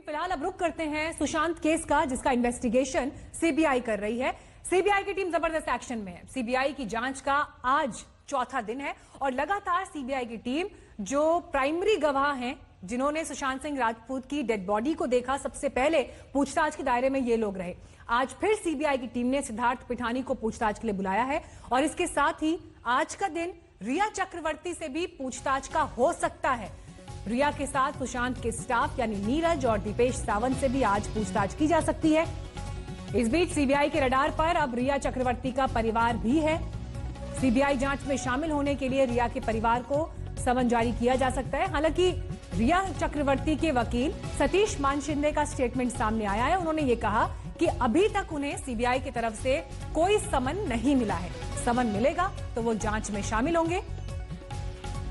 फिलहाल अब रुक करते हैं सुशांत केस का, जिसका इन्वेस्टिगेशन सीबीआई कर रही है। सीबीआई की टीम जबरदस्त एक्शन में है। सीबीआई की जांच का आज चौथा दिन है और लगातार सीबीआई की टीम जो प्राइमरी गवाह हैं, जिन्होंने सुशांत सिंह राजपूत की डेड बॉडी को देखा, सबसे पहले पूछताछ के दायरे में ये लोग रहे। आज फिर सीबीआई की टीम ने सिद्धार्थ पिठानी को पूछताछ के लिए बुलाया है और इसके साथ ही आज का दिन रिया चक्रवर्ती से भी पूछताछ का हो सकता है। रिया के साथ सुशांत के स्टाफ यानी नीरज और दीपेश सावंत से भी आज पूछताछ की जा सकती है। इस बीच सीबीआई के रडार पर अब रिया चक्रवर्ती का परिवार भी है। सीबीआई जांच में शामिल होने के लिए रिया के परिवार को समन जारी किया जा सकता है। हालांकि रिया चक्रवर्ती के वकील सतीश मानशिंदे का स्टेटमेंट सामने आया है। उन्होंने ये कहा कि अभी तक उन्हें सीबीआई की तरफ से कोई समन नहीं मिला है। समन मिलेगा तो वो जांच में शामिल होंगे,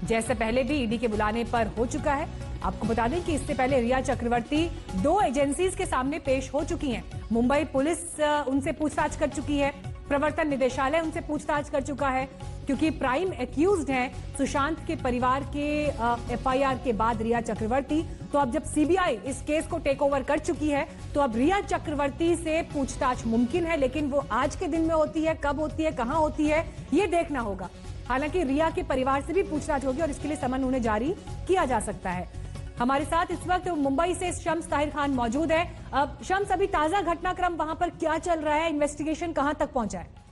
जैसे पहले भी ईडी के बुलाने पर हो चुका है। आपको बता दें कि इससे पहले रिया चक्रवर्ती 2 एजेंसीज के सामने पेश हो चुकी हैं। मुंबई पुलिस उनसे पूछताछ कर चुकी है, प्रवर्तन निदेशालय उनसे पूछताछ कर चुका है, क्योंकि प्राइम एक्यूज्ड हैं सुशांत के परिवार के एफआईआर के बाद रिया चक्रवर्ती। तो अब जब सीबीआई इस केस को टेक ओवर कर चुकी है तो अब रिया चक्रवर्ती से पूछताछ मुमकिन है, लेकिन वो आज के दिन में होती है, कब होती है, कहां होती है, ये देखना होगा। हालांकि रिया के परिवार से भी पूछताछ होगी और इसके लिए समन उन्हें जारी किया जा सकता है। हमारे साथ इस वक्त मुंबई से शम्स ताहिर खान मौजूद है। अब शम्स, अभी ताजा घटनाक्रम वहां पर क्या चल रहा है, इन्वेस्टिगेशन कहां तक पहुंचा है?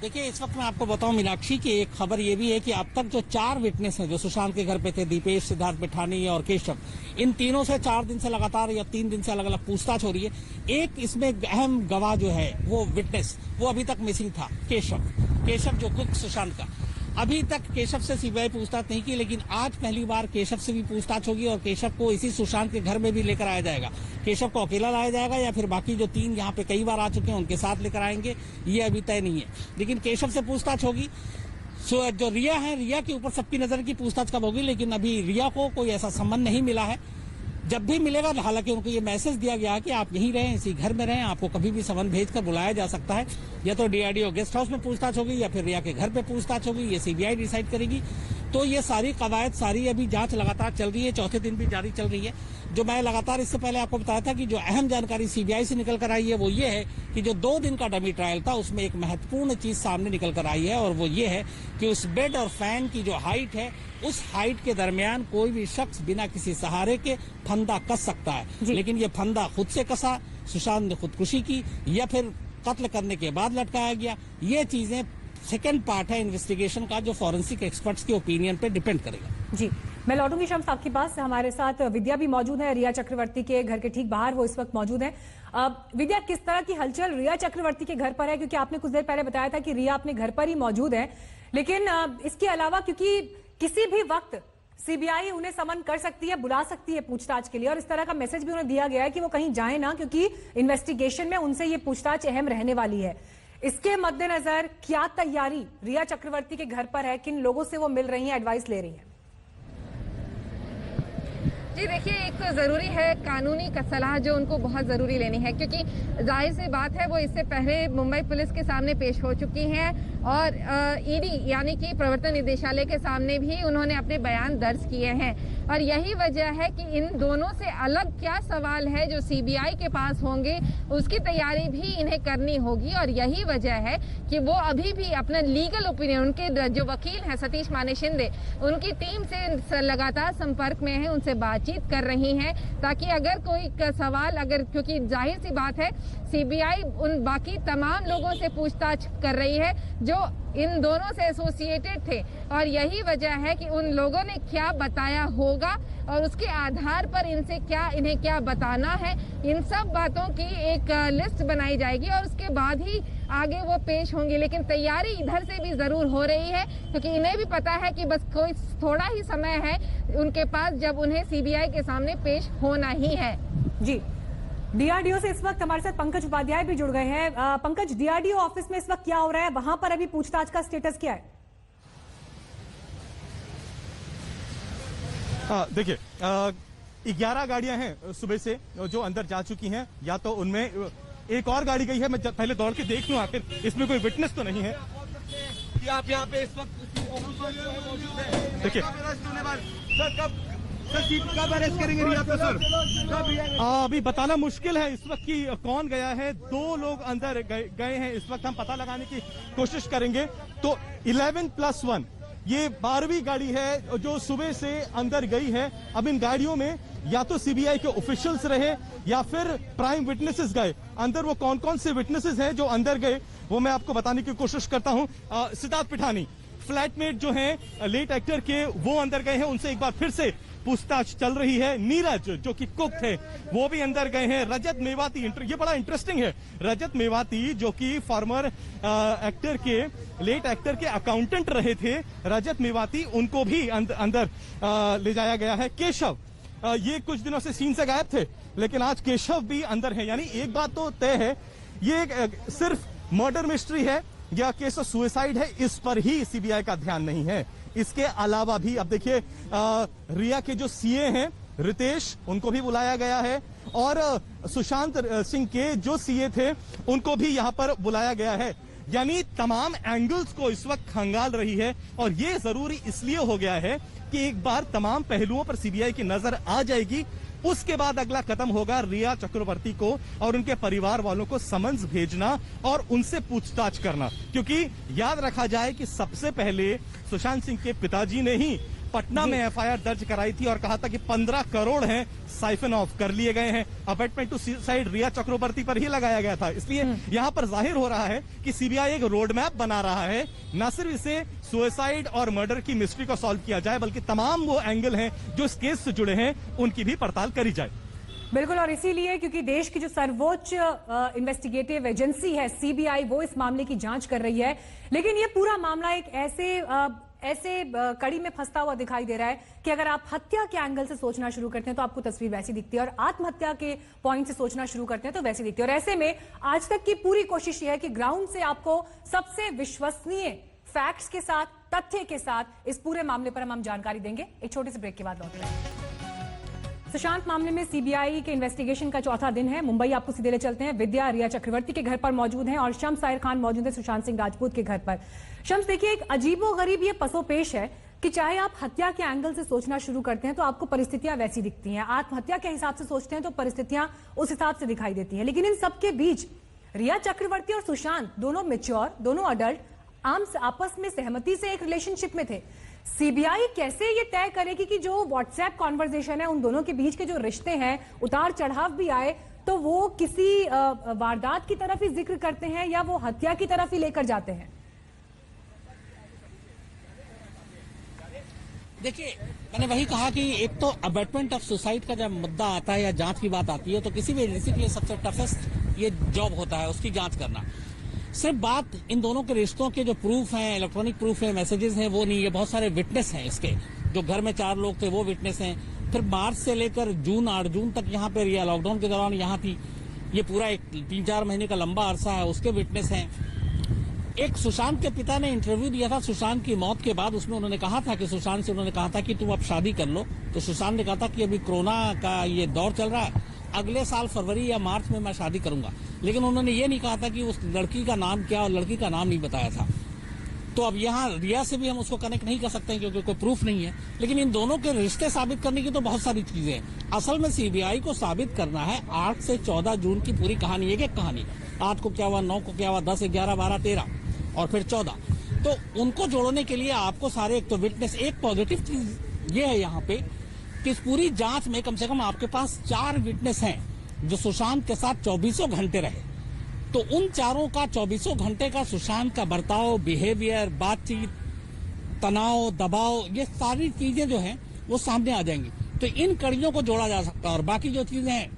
देखिए, इस वक्त मैं आपको बताऊं मीनाक्षी की एक खबर ये भी है कि अब तक जो 4 विटनेस हैं जो सुशांत के घर पे थे, दीपेश, सिद्धार्थ पिठानी और केशव, इन तीनों से 4 दिन से लगातार या 3 दिन से अलग अलग पूछताछ हो रही है। एक इसमें अहम गवाह जो है वो विटनेस, वो अभी तक मिसिंग था, केशव जो खुद सुशांत का। अभी तक केशव से सीबीआई पूछताछ नहीं की, लेकिन आज पहली बार केशव से भी पूछताछ होगी और केशव को इसी सुशांत के घर में भी लेकर आया जाएगा। केशव को अकेला लाया जाएगा या फिर बाकी जो 3 यहाँ पे कई बार आ चुके हैं उनके साथ लेकर आएंगे, ये अभी तय नहीं है। लेकिन केशव से पूछताछ होगी। जो रिया है, रिया के ऊपर सबकी नजर की पूछताछ कब होगी, लेकिन अभी रिया को कोई ऐसा संबंध नहीं मिला है। जब भी मिलेगा, हालांकि उनको ये मैसेज दिया गया है कि आप यहीं रहें, इसी घर में रहें, आपको कभी भी समन भेजकर बुलाया जा सकता है। या तो डीआरडीओ गेस्ट हाउस में पूछताछ होगी या फिर रिया के घर पे पूछताछ होगी, ये सीबीआई डिसाइड करेगी। तो ये सारी कवायद, सारी अभी जांच लगातार चल रही है, चौथे दिन भी जारी चल रही है। जो मैं लगातार इससे पहले आपको बताया था कि जो अहम जानकारी सीबीआई से निकल कर आई है वो ये है कि जो 2 दिन का डमी ट्रायल था उसमें एक महत्वपूर्ण चीज सामने निकल कर आई है और वो ये है कि उस बेड और फैन की जो हाइट है, उस हाइट के दरमियान कोई भी शख्स बिना किसी सहारे के फंदा कस सकता है। लेकिन ये फंदा खुद से कसा, सुशांत ने खुदकुशी की या फिर कत्ल करने के बाद लटकाया गया, ये चीजें सेकेंड पार्ट है इन्वेस्टिगेशन का, जो फॉरेंसिक एक्सपर्ट्स के ओपिनियन पे डिपेंड करेगा। जी, मैं लौटूंगी शम्स आपके पास। हमारे साथ विद्या भी मौजूद है, रिया चक्रवर्ती के घर के ठीक बाहर वो इस वक्त मौजूद है। विद्या, किस तरह की हलचल रिया चक्रवर्ती के घर पर है? क्योंकि आपने कुछ देर पहले बताया था कि रिया अपने घर पर ही मौजूद है, लेकिन इसके अलावा क्योंकि किसी भी वक्त सीबीआई उन्हें समन कर सकती है, बुला सकती है पूछताछ के लिए, और इस तरह का मैसेज भी उन्हें दिया गया है कि वो कहीं जाए ना, क्योंकि इन्वेस्टिगेशन में उनसे ये पूछताछ अहम रहने वाली है। इसके मद्देनजर क्या तैयारी रिया चक्रवर्ती के घर पर है? किन लोगों से वो मिल रही हैं, एडवाइस ले रही हैं? जी देखिए, एक तो ज़रूरी है कानूनी सलाह जो उनको बहुत ज़रूरी लेनी है, क्योंकि जाहिर सी बात है वो इससे पहले मुंबई पुलिस के सामने पेश हो चुकी हैं और ईडी यानी कि प्रवर्तन निदेशालय के सामने भी उन्होंने अपने बयान दर्ज किए हैं। और यही वजह है कि इन दोनों से अलग क्या सवाल है जो सीबीआई के पास होंगे, उसकी तैयारी भी इन्हें करनी होगी। और यही वजह है कि वो अभी भी अपना लीगल ओपिनियन, उनके जो वकील हैं सतीश मानशिंदे, उनकी टीम से लगातार संपर्क में है, उनसे बातचीत कर रही हैं, ताकि अगर कोई सवाल, अगर, क्योंकि जाहिर सी बात है सीबीआई उन बाकी तमाम लोगों से पूछताछ कर रही है जो इन दोनों से एसोसिएटेड थे, और यही वजह है कि उन लोगों ने क्या बताया होगा और उसके आधार पर इन्हें क्या बताना है, इन सब बातों की एक लिस्ट बनाई जाएगी और उसके बाद ही आगे वो पेश होंगे। लेकिन तैयारी इधर से भी जरूर हो रही है, क्योंकि इन्हें भी पता है कि बस कोई थोड़ा ही समय है उनके पास जब उन्हें सीबीआई के सामने पेश होना ही है। जी, डीआरडीओ से इस वक्त हमारे साथ पंकज उपाध्याय भी जुड़ गए हैं। पंकज, डीआरडीओ ऑफिस में इस वक्त क्या हो रहा है? वहां पर अभी पूछताछ का स्टेटस क्या है? देखिए, 11 गाड़ियां हैं सुबह से जो अंदर जा चुकी हैं। या तो उनमें एक और गाड़ी गई है, मैं पहले दौड़ के देख लूं आखिर इसमें कोई विटनेस तो नहीं है। आप यहाँ पे इस वक्त मौजूद है। देखिए सर कब अरेस्ट करेंगे रिया को सर? कब अभी बताना मुश्किल है इस वक्त की कौन गया है। 2 लोग अंदर गए हैं, इस वक्त हम पता लगाने की कोशिश करेंगे। तो 11+1 ये 12वीं गाड़ी है जो सुबह से अंदर गई है। अब इन गाड़ियों में या तो सीबीआई के ऑफिशियल्स रहे या फिर प्राइम विटनेसेस गए। अंदर वो कौन कौन से विटनेसेस हैं जो अंदर गए वो मैं आपको बताने की कोशिश करता हूं। सिद्धार्थ पिठानी फ्लैटमेट जो हैं लेट एक्टर के, वो अंदर गए हैं, उनसे एक बार फिर से पूछताछ चल रही है। नीरज जो कि कुक थे वो भी अंदर गए हैं। रजत मेवाती, ये बड़ा इंटरेस्टिंग है, रजत मेवाती जो कि फॉर्मर एक्टर के, लेट एक्टर के अकाउंटेंट रहे थे, रजत मेवाती, उनको भी अंदर ले जाया गया है। केशव ये कुछ दिनों से सीन से गायब थे, लेकिन आज केशव भी अंदर है। यानी एक बात तो तय है, ये सिर्फ मर्डर मिस्ट्री है या केस ऑफ सुसाइड है, इस पर ही सीबीआई का ध्यान नहीं है। इसके अलावा भी अब देखिए रिया के जो सीए हैं रितेश, उनको भी बुलाया गया है और सुशांत सिंह के जो सीए थे उनको भी यहां पर बुलाया गया है। यानी तमाम एंगल्स को इस वक्त खंगाल रही है और ये जरूरी इसलिए हो गया है कि एक बार तमाम पहलुओं पर सीबीआई की नजर आ जाएगी, उसके बाद अगला कदम होगा रिया चक्रवर्ती को और उनके परिवार वालों को समन्स भेजना और उनसे पूछताछ करना। क्योंकि याद रखा जाए कि सबसे पहले सुशांत सिंह के पिताजी ने ही पटना में एफआईआर दर्ज कराई थी और कहा था कि 15 करोड़ हैं साइफन ऑफ कर लिए गए हैं। अबेटमेंट टू सुसाइड रिया चक्रवर्ती पर ही लगाया गया था। इसलिए यहां पर जाहिर हो रहा है कि सीबीआई एक रोड मैप बना रहा है, न सिर्फ इसे सुसाइड और मर्डर की मिस्ट्री को सॉल्व किया जाए, बल्कि तमाम वो एंगल हैं जो इस केस से जुड़े हैं उनकी भी पड़ताल करी जाए। बिल्कुल, और इसीलिए क्योंकि देश की जो सर्वोच्च इन्वेस्टिगेटिव एजेंसी है सीबीआई, वो इस मामले की जांच कर रही है। लेकिन ये पूरा मामला एक ऐसे कड़ी में फंसता हुआ दिखाई दे रहा है कि अगर आप हत्या के एंगल से सोचना शुरू करते हैं तो आपको तस्वीर वैसी दिखती है और आत्महत्या के पॉइंट से सोचना शुरू करते हैं तो वैसी दिखती है। और ऐसे में आज तक की पूरी कोशिश यह है कि ग्राउंड से आपको सबसे विश्वसनीय फैक्ट्स के साथ, तथ्य के साथ इस पूरे मामले पर हम जानकारी देंगे। एक छोटे से ब्रेक के बाद लौट रहे हैं। सुशांत मामले में सीबीआई के इन्वेस्टिगेशन का चौथा दिन है। मुंबई आपको सीधे ले चलते हैं। विद्या रिया चक्रवर्ती के घर पर मौजूद हैं और शम्स साहिर खान मौजूद है सुशांत सिंह राजपूत के घर पर। शम्स, देखिए एक अजीबोगरीब ये पसोपेश है कि चाहे आप हत्या के एंगल से सोचना शुरू करते हैं तो आपको परिस्थितियां वैसी दिखती हैं, आत्महत्या के हिसाब से सोचते हैं तो परिस्थितियां उस हिसाब से दिखाई देती हैं। लेकिन इन सबके बीच रिया चक्रवर्ती और सुशांत दोनों मैच्योर, दोनों अडल्ट, आपस में सहमति से एक रिलेशनशिप में थे। सीबीआई कैसे ये तय करेगी कि जो व्हाट्सएप कॉन्वर्सेशन है उन दोनों के बीच के जो रिश्ते हैं, उतार चढ़ाव भी आए तो वो किसी वारदात की तरफ ही जिक्र करते हैं या वो हत्या की तरफ ही लेकर जाते हैं? देखिए, मैंने वही कहा कि एक तो अबेटमेंट ऑफ सुसाइड का जब मुद्दा आता है या जांच की बात आती है तो किसी भी एजेंसी के लिए सबसे टफेस्ट ये जॉब होता है, उसकी जांच करना। सिर्फ बात इन दोनों के रिश्तों के जो प्रूफ हैं, इलेक्ट्रॉनिक प्रूफ है, मैसेजेस हैं, वो नहीं है। बहुत सारे विटनेस हैं इसके। जो घर में 4 लोग थे वो विटनेस हैं। फिर मार्च से लेकर जून, 8 जून तक यहाँ पे रिया लॉकडाउन के दौरान यहाँ थी। ये पूरा एक 3-4 महीने का लंबा अरसा है, उसके विटनेस हैं। एक सुशांत के पिता ने इंटरव्यू दिया था सुशांत की मौत के बाद। उसमें उन्होंने कहा था कि सुशांत से उन्होंने कहा था कि तुम अब शादी कर लो। तो सुशांत ने कहा था कि अभी कोरोना का ये दौर चल रहा है, अगले साल फरवरी या मार्च में मैं शादी करूंगा। लेकिन उन्होंने ये नहीं कहा था कि उस लड़की का नाम क्या और लड़की का नाम नहीं बताया था। तो अब यहाँ रिया से भी हम उसको कनेक्ट नहीं कर सकते हैं क्योंकि कोई प्रूफ नहीं है। लेकिन इन दोनों के रिश्ते साबित करने की तो बहुत सारी चीजें हैं। असल में सीबीआई को साबित करना है 8 से 14 जून की पूरी कहानी। एक कहानी 8 को क्या हुआ, 9 को क्या हुआ, 10, 11, 12, 13 और फिर 14। तो उनको जोड़ने के लिए आपको सारे, एक तो विटनेस, एक पॉजिटिव चीज ये है यहाँ पे कि इस पूरी जांच में कम से कम आपके पास 4 विटनेस हैं जो सुशांत के साथ 24 घंटे रहे। तो उन चारों का 24 घंटे का सुशांत का बर्ताव, बिहेवियर, बातचीत, तनाव, दबाव, ये सारी चीजें जो हैं वो सामने आ जाएंगी। तो इन कड़ियों को जोड़ा जा सकता है। और बाकी जो चीजें हैं,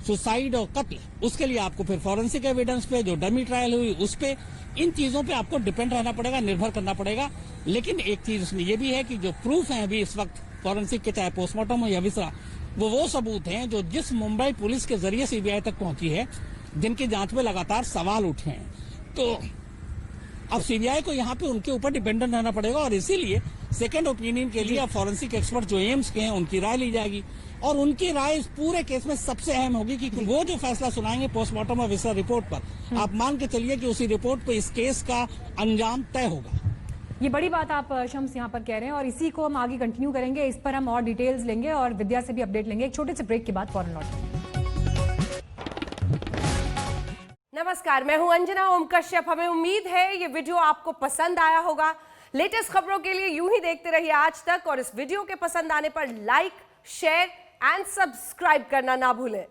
सुसाइड और कत्ल, उसके लिए आपको फिर फॉरेंसिक एविडेंस पे, जो डमी ट्रायल हुई उस पे, इन चीजों पे आपको डिपेंड रहना पड़ेगा, निर्भर करना पड़ेगा। लेकिन एक चीज उसमें ये भी है कि जो प्रूफ है अभी इस वक्त फॉरेंसिक के, चाहे पोस्टमार्टम हो या विसरा, वो सबूत हैं जो जिस मुंबई पुलिस के जरिए सीबीआई तक पहुंची है, जिनकी जांच में लगातार सवाल उठे हैं। तो अब सीबीआई को यहाँ पे उनके ऊपर डिपेंडेंट रहना पड़ेगा और इसीलिए सेकंड ओपिनियन के लिए अब फॉरेंसिक एक्सपर्ट जो एम्स के हैं उनकी राय ली जाएगी। और उनकी राय इस पूरे केस में सबसे अहम होगी कि वो जो फैसला सुनाएंगे पोस्टमार्टम और विसरा रिपोर्ट पर, आप मान के चलिए कि उसी रिपोर्ट पर इस केस का अंजाम तय होगा। ये बड़ी बात आप शम्स यहाँ पर कह रहे हैं और इसी को हम आगे कंटिन्यू करेंगे। इस पर हम और डिटेल्स लेंगे और विद्या से भी अपडेट लेंगे। एक छोटे से ब्रेक के बाद फौरन लौटेंगे। नमस्कार, मैं हूं अंजना ओम कश्यप। हमें उम्मीद है ये वीडियो आपको पसंद आया होगा। लेटेस्ट खबरों के लिए यूं ही देखते रहिए आज तक और इस वीडियो के पसंद आने पर लाइक, शेयर एंड सब्सक्राइब करना ना भूलें।